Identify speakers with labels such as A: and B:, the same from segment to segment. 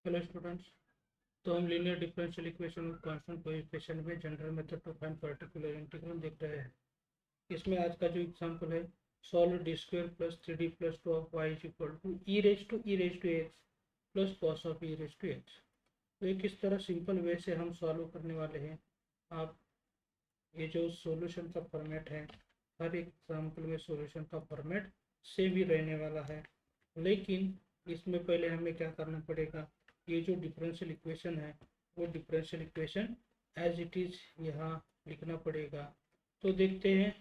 A: Hello students. तो हम linear differential equation और कांस्टेंट कोएफिशिएंट में general method to find particular integral देख रहे हैं। इसमें आज का जो एग्जांपल है, solve D square plus 3d plus 2 of Y is equal to E raise to X plus cos of E raise to X. तो ये किस तरह सिंपल वे से हम सॉल्व करने वाले हैं। आप ये जो सॉल्यूशन का फॉर्मेट है, हर एक एग्जाम्पल में सॉल्यूशन का फॉर्मेट सेम ही रहने वाला है, लेकिन इसमें पहले हमें क्या करना पड़ेगा, ये जो डिफरेंशियल इक्वेशन है वो differential equation as it is यहाँ लिखना पड़ेगा। तो देखते हैं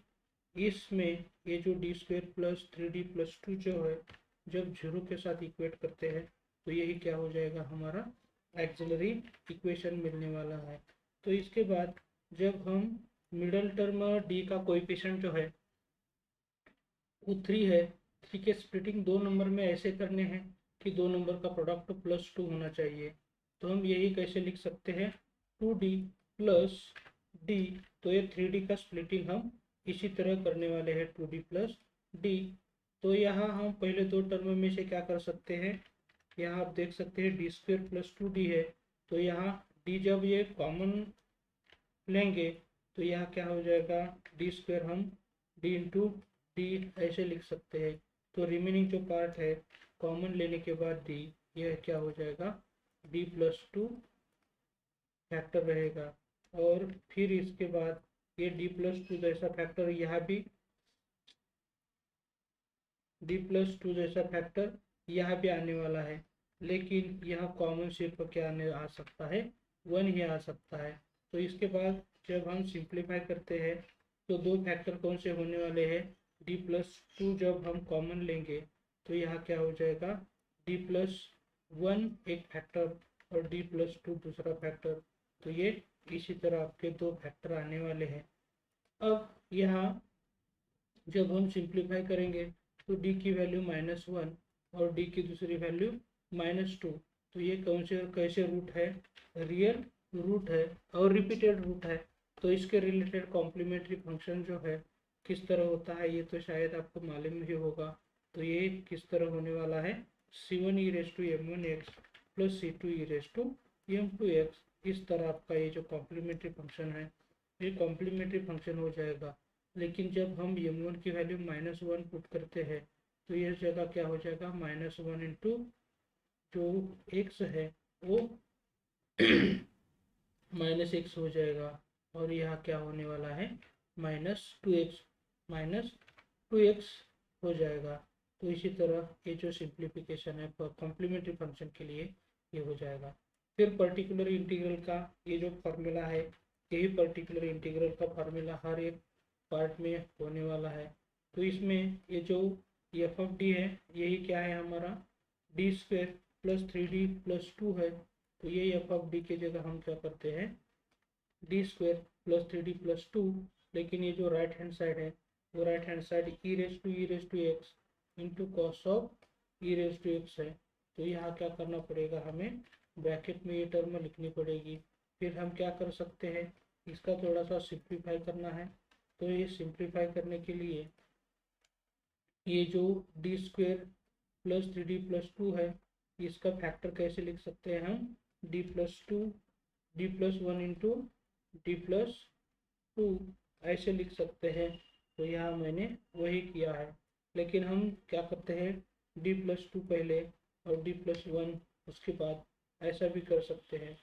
A: इसमें ये जो D square plus 3d plus 2 जो है, जब जीरो के साथ इक्वेट करते हैं तो यही क्या हो जाएगा, हमारा एक्सिलरी इक्वेशन मिलने वाला है। तो इसके बाद जब हम मिडल टर्म डी का कोएफिशिएंट जो है वो 3 है, 3 के स्प्लिटिंग दो नंबर में ऐसे करने हैं कि दो नंबर का प्रोडक्ट +2 होना चाहिए। तो हम यही कैसे लिख सकते हैं, 2d प्लस डी। तो ये 3d का स्प्लिटिंग हम इसी तरह करने वाले हैं, 2d प्लस डी। तो यहाँ हम पहले दो टर्म में से क्या कर सकते हैं, यहाँ आप देख सकते हैं डी स्क्वेयर प्लस 2d है, तो यहाँ d जब ये कॉमन लेंगे तो यहाँ क्या हो जाएगा, डी स्क्वेयर हम डी इंटू डी ऐसे लिख सकते हैं। तो रिमेनिंग जो पार्ट है कॉमन लेने के बाद डी, यह क्या हो जाएगा, डी प्लस 2 फैक्टर रहेगा। और फिर इसके बाद ये डी प्लस 2 जैसा फैक्टर यहाँ भी, डी प्लस 2 जैसा फैक्टर यहाँ भी आने वाला है, लेकिन यहाँ कॉमन सिर्फ क्या आने आ सकता है, 1 ही आ सकता है। तो इसके बाद जब हम सिंप्लीफाई करते हैं तो दो फैक्टर कौन से होने वाले हैं, डी प्लस 2 जब हम कॉमन लेंगे तो यहाँ क्या हो जाएगा, डी प्लस 1 एक फैक्टर और डी प्लस 2 दूसरा फैक्टर। तो ये इसी तरह आपके दो फैक्टर आने वाले हैं। अब यहाँ जब हम सिंप्लीफाई करेंगे तो d की वैल्यू -1 और d की दूसरी वैल्यू -2। तो ये कौन से और कैसे रूट है, रियल रूट है और रिपीटेड रूट है। तो इसके रिलेटेड कॉम्प्लीमेंट्री फंक्शन जो है किस तरह होता है, ये तो शायद आपको मालूम ही होगा। तो ये किस तरह होने वाला है, c1 e raise to m1x plus c2 e raise to m2x। इस तरह आपका ये जो कॉम्प्लीमेंट्री फंक्शन है ये कॉम्प्लीमेंट्री फंक्शन हो जाएगा। लेकिन जब हम m1 की वैल्यू -1 पुट करते हैं तो यह जगह क्या हो जाएगा, -1 इंटू जो x है वो -x हो जाएगा, और यहाँ क्या होने वाला है, -2x हो जाएगा। तो इसी तरह ये जो सिंप्लीफिकेशन है कॉम्प्लीमेंट्री फंक्शन के लिए ये हो जाएगा। फिर पर्टिकुलर इंटीग्रल का ये जो फार्मूला है, यही पर्टिकुलर इंटीग्रल का फार्मूला हर एक पार्ट में होने वाला है। तो इसमें ये जो एफ ऑफ डी है, यही क्या है हमारा, D square plus 3d plus 2 है। तो ये एफ ऑफ डी की जगह हम क्या करते हैं, D square plus 3d plus 2, लेकिन ये जो राइट हैंड साइड है वो right hand side E raise to x into cos of E raise to X है। तो यहाँ क्या करना पड़ेगा, हमें ब्रैकेट में ये टर्म लिखनी पड़ेगी। फिर हम क्या कर सकते हैं, इसका थोड़ा सा सिंप्लीफाई करना है। तो ये सिंप्लीफाई करने के लिए ये जो D square plus 3d plus 2 है, इसका फैक्टर कैसे लिख सकते हैं हम, D plus 2 D plus 1 into D plus 2 ऐसे लिख सकते हैं। तो यहाँ मैंने वही किया है, लेकिन हम क्या करते हैं, डी प्लस 2 पहले और डी प्लस 1 उसके बाद, ऐसा भी कर सकते हैं।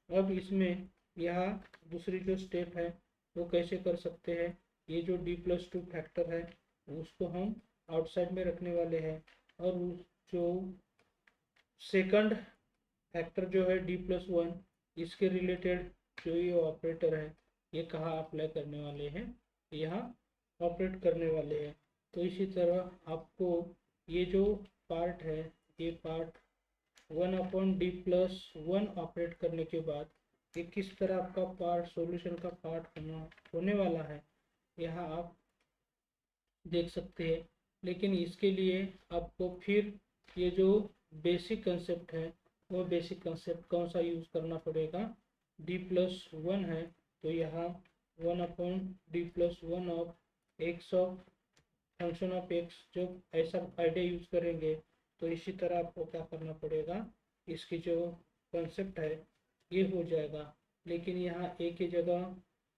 A: अब इसमें यहाँ दूसरी जो स्टेप है वो कैसे कर सकते हैं, ये जो d प्लस 2 फैक्टर है उसको हम आउटसाइड में रखने वाले हैं, और जो सेकंड फैक्टर जो है d प्लस 1, इसके रिलेटेड जो ये ऑपरेटर है ये कहाँ अप्लाई करने वाले हैं, यहाँ ऑपरेट करने वाले हैं। तो इसी तरह आपको ये जो पार्ट है, ये पार्ट 1/d प्लस 1 ऑपरेट करने के बाद ये किस तरह आपका पार्ट सॉल्यूशन का पार्ट होने वाला है, यहाँ आप देख सकते हैं। लेकिन इसके लिए आपको फिर ये जो बेसिक कंसेप्ट है वो बेसिक कंसेप्ट कौन सा यूज़ करना पड़ेगा, d प्लस 1 है तो यहाँ 1/d plus 1 of x of function of x, जब ऐसा आइडिया यूज़ करेंगे तो इसी तरह आपको क्या करना पड़ेगा, इसकी जो कॉन्सेप्ट है ये हो जाएगा, लेकिन यहाँ a की जगह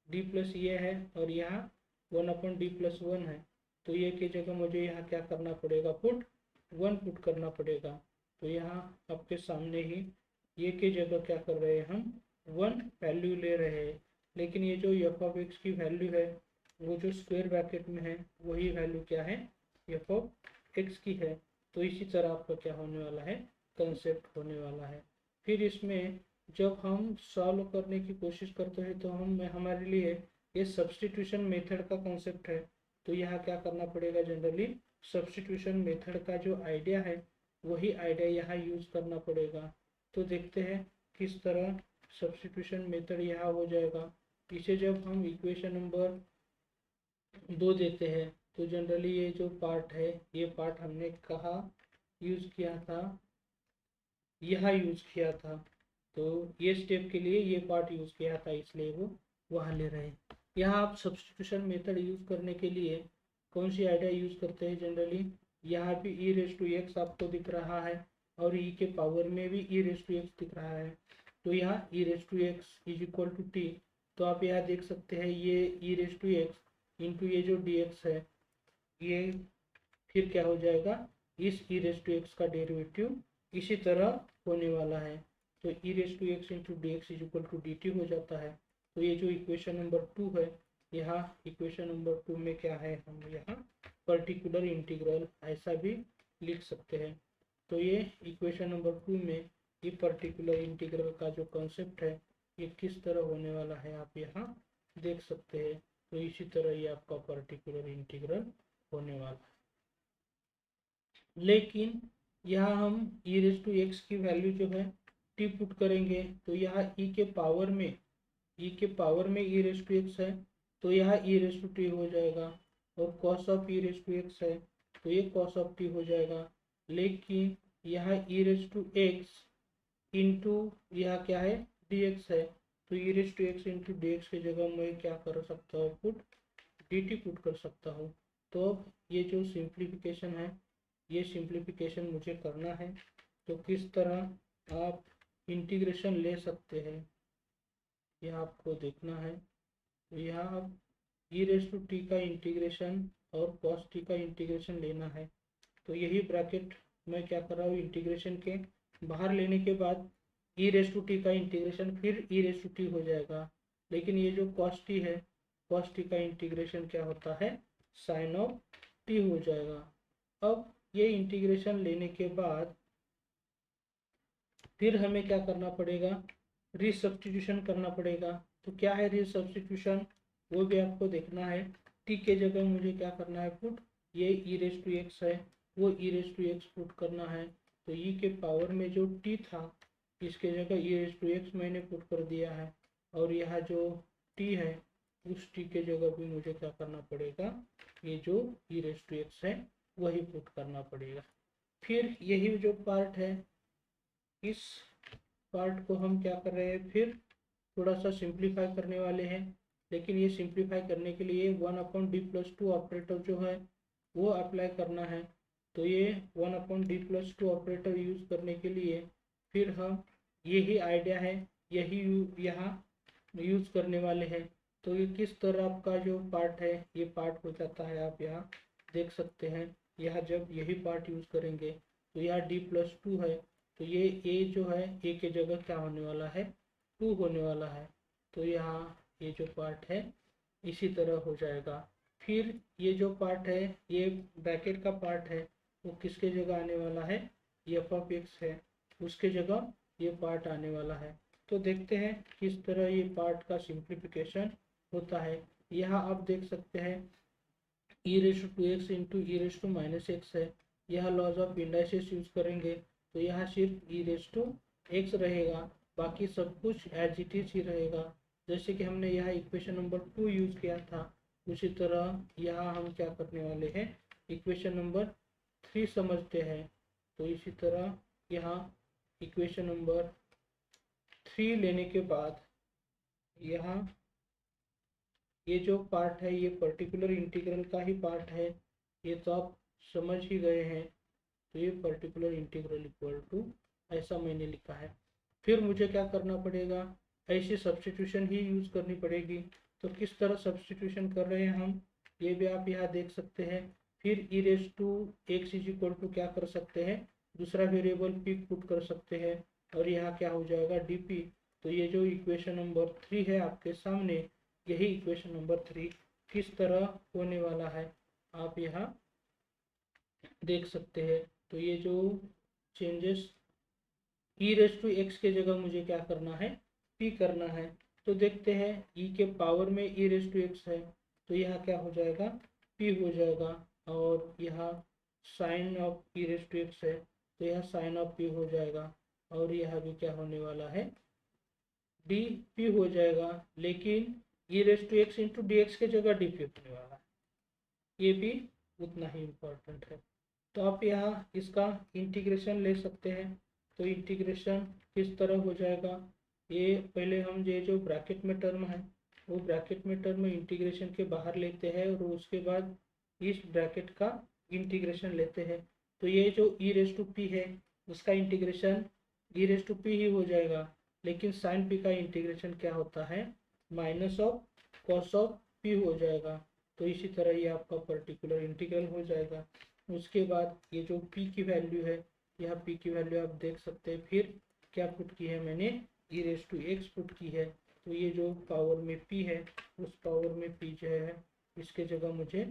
A: डी प्लस ये है और यहाँ 1/d+1 है, तो ये की जगह मुझे यहाँ क्या करना पड़ेगा, पुट 1 पुट करना पड़ेगा। तो यहाँ आपके सामने ही ये की जगह क्या कर रहे हैं, हम 1 वैल्यू ले रहे हैं, लेकिन ये जो एफ ऑफ एक्स की वैल्यू है वो जो स्क्वायर ब्रैकेट में है वही वैल्यू क्या है, एफ ऑफ एक्स की है। तो इसी तरह आपका क्या होने वाला है, कंसेप्ट होने वाला है। फिर इसमें जब हम सॉल्व करने की कोशिश करते हैं तो हम हमारे लिए ये सब्स्टिट्यूशन मेथड का कंसेप्ट है। तो यहाँ क्या करना पड़ेगा, जनरली सब्स्टिट्यूशन मेथड का जो आइडिया है वही आइडिया यहाँ यूज करना पड़ेगा। तो देखते हैं किस तरह सब्स्टिट्यूशन मेथड यहाँ हो जाएगा। इसे जब हम इक्वेशन नंबर 2 देते हैं तो जनरली ये जो पार्ट है ये पार्ट हमने कहाँ यूज किया था, यहाँ यूज किया था। तो ये स्टेप के लिए ये पार्ट यूज किया था, इसलिए वो वहाँ ले रहे हैं। यहाँ आप सब्स्टिट्यूशन मेथड यूज करने के लिए कौन सी आइडिया यूज करते हैं, जनरली यहाँ भी e⁻x आपको दिख रहा है और e के पावर में भी e⁻x दिख रहा है। तो यहाँ e⁻x is equal to t, तो आप यहाँ देख सकते हैं ये e⁻x इंटू ये जो dx है ये फिर क्या हो जाएगा, इस e⁻x का डेरिवेटिव इसी तरह होने वाला है। तो e⁻x into dx is equal to dt हो जाता है। तो ये जो इक्वेशन नंबर 2 है, यहाँ इक्वेशन नंबर 2 में क्या है, हम यहाँ पर्टिकुलर इंटीग्रल ऐसा भी लिख सकते हैं। तो ये इक्वेशन नंबर 2 में ये पर्टिकुलर इंटीग्रल का जो कॉन्सेप्ट है ये किस तरह होने वाला है आप यहाँ देख सकते हैं। तो इसी तरह ये आपका पर्टिकुलर इंटीग्रल होने वाला है। लेकिन यहाँ हम e⁻x की वैल्यू जो है t पुट करेंगे, तो यहाँ e के पावर में e⁻x है, तो यहाँ e⁻t हो जाएगा, और cos ऑफ e⁻x है तो ये cos ऑफ t हो जाएगा। लेकिन यहाँ e⁻x इंटू यहाँ क्या है, dx है, तो e⁻x इंटू dx की जगह मैं क्या कर सकता हूँ, पुट dt पुट कर सकता हूँ। तो अब ये जो सिंप्लीफिकेशन है ये सिंप्लीफिकेशन मुझे करना है, तो किस तरह आप इंटीग्रेशन ले सकते हैं यह आपको देखना है। तो यहाँ आप e⁻t का इंटीग्रेशन और cos t का इंटीग्रेशन लेना है। तो यही ब्रैकेट मैं क्या कर रहा हूँ, इंटीग्रेशन के बाहर लेने के बाद e⁻t का इंटीग्रेशन फिर e⁻t हो जाएगा, लेकिन ये जो cos t है cos t का इंटीग्रेशन क्या होता है, साइन ऑफ t हो जाएगा। अब ये इंटीग्रेशन लेने के बाद फिर हमें क्या करना पड़ेगा, रीसब्स्टिट्यूशन करना पड़ेगा। तो क्या है रीसब्स्टिट्यूशन, वो भी आपको देखना है। t के जगह मुझे क्या करना है, पुट ये e⁻x है वो e⁻x पुट करना है। तो e के पावर में जो t था इसके जगह e⁻x मैंने पुट कर दिया है, और यहाँ जो t है उस t के जगह भी मुझे क्या करना पड़ेगा, ये जो e⁻x है वही पुट करना पड़ेगा। फिर यही जो पार्ट है इस पार्ट को हम क्या कर रहे हैं, फिर थोड़ा सा सिंप्लीफाई करने वाले हैं। लेकिन ये सिंप्लीफाई करने के लिए 1/d+2 ऑपरेटर जो है वो अप्लाई करना है। तो ये 1/d+2 ऑपरेटर यूज करने के लिए फिर हम यही आइडिया है यही यहाँ यूज करने वाले हैं। तो ये किस तरह आपका जो पार्ट है ये पार्ट हो जाता है, आप यहाँ देख सकते हैं। यहाँ जब यही पार्ट यूज करेंगे तो यहाँ d+2 है, तो ये a जो है a के जगह क्या होने वाला है, 2 होने वाला है। तो यहाँ ये जो पार्ट है इसी तरह हो जाएगा। फिर ये जो पार्ट है ये ब्रैकेट का पार्ट है वो किसके जगह आने वाला है, f(x) है उसके जगह ये पार्ट आने वाला है। तो देखते हैं किस तरह ये पार्ट का सिंप्लीफिकेशन होता है। यहाँ आप देख सकते हैं e⁻x इंटू e⁻−x है, यह लॉज ऑफ इंडाइसिस यूज करेंगे तो यहाँ सिर्फ e⁻x रहेगा, बाकी सब कुछ एज इट इज ही रहेगा। जैसे कि हमने यहाँ इक्वेशन नंबर 2 यूज किया था उसी तरह यहाँ हम क्या करने वाले हैं, इक्वेशन नंबर 3 समझते हैं। तो इसी तरह यहाँ इक्वेशन नंबर 3 लेने के बाद यहाँ ये जो पार्ट है ये पर्टिकुलर इंटीग्रल का ही पार्ट है, ये तो आप समझ ही गए हैं। तो ये पर्टिकुलर इंटीग्रल इक्वल टू ऐसा मैंने लिखा है। फिर मुझे क्या करना पड़ेगा, ऐसी सब्स्टिट्यूशन ही यूज करनी पड़ेगी। तो किस तरह सब्स्टिट्यूशन कर रहे हैं हम, ये भी आप यहाँ देख सकते हैं। फिर e raise to x is equal to क्या कर सकते हैं, दूसरा वेरिएबल पी पुट कर सकते हैं, और यहाँ क्या हो जाएगा डीपी। तो ये जो इक्वेशन नंबर 3 है आपके सामने, यही इक्वेशन नंबर 3 किस तरह होने वाला है आप यहाँ देख सकते हैं। तो ये जो changes E raise to X के जगह मुझे क्या करना है, पी करना है। तो देखते हैं ई के पावर में ई रेस टू एक्स है, तो यहाँ क्या हो जाएगा, पी हो जाएगा। और यहाँ sine of E raise to X है, तो यह साइन ऑफ पी हो जाएगा। और यह भी क्या होने वाला है, डी पी हो जाएगा। लेकिन e raise to x into d x के जगह डी पी होने वाला है, ये भी उतना ही इम्पोर्टेंट है। तो आप यहाँ इसका इंटीग्रेशन ले सकते हैं। तो इंटीग्रेशन किस तरह हो जाएगा, ये पहले हम ये जो ब्रैकेट में टर्म है वो ब्रैकेट में टर्म इंटीग्रेशन के बाहर लेते हैं, और उसके बाद इस ब्रैकेट का इंटीग्रेशन लेते हैं। तो ये जो ई रेस टू पी है उसका integration e raise to P ही हो जाएगा। लेकिन साइन पी का इंटीग्रेशन क्या होता है, minus of cos of P हो जाएगा। तो इसी तरह ये आपका पर्टिकुलर इंटीग्रल हो जाएगा। उसके बाद ये जो p की वैल्यू है, यह p की वैल्यू आप देख सकते हैं। फिर क्या पुट की है मैंने, ई रेस टू एक्स पुट की है। तो ये जो पावर में p है उस पावर में p जो है इसके जगह मुझे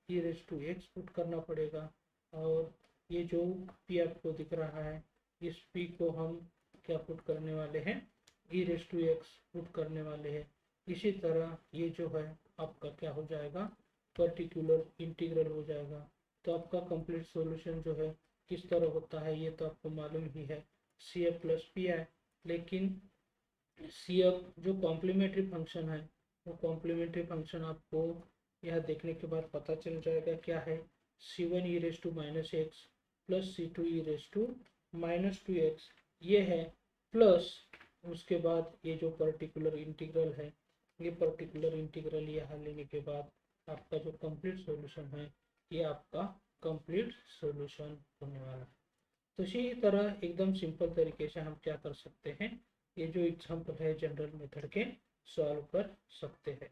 A: ई रेस टू एक्स पुट करना पड़ेगा। और ये जो p आपको दिख रहा है इस p को हम क्या पुट करने वाले हैं, ई रेस टू एक्स पुट करने वाले हैं। इसी तरह ये जो है आपका क्या हो जाएगा, पर्टिकुलर इंटीग्रल हो जाएगा। तो आपका कंप्लीट सॉल्यूशन जो है किस तरह होता है ये तो आपको मालूम ही है, C F plus P I. लेकिन सी एफ जो कॉम्प्लीमेंट्री फंक्शन है वो कॉम्प्लीमेंट्री फंक्शन आपको यह देखने के बाद पता चल जाएगा क्या है, C one e raise to minus x plus C two e raise to minus two x ये है, प्लस उसके बाद ये जो पर्टिकुलर इंटीग्रल है, ये पर्टिकुलर इंटीग्रल यहाँ लेने के बाद आपका जो कंप्लीट सॉल्यूशन है ये आपका कंप्लीट सॉल्यूशन होने वाला है। तो इसी तरह एकदम सिंपल तरीके से हम क्या कर सकते हैं, ये जो एग्जाम्पल है जनरल मेथड के सॉल्व कर सकते हैं।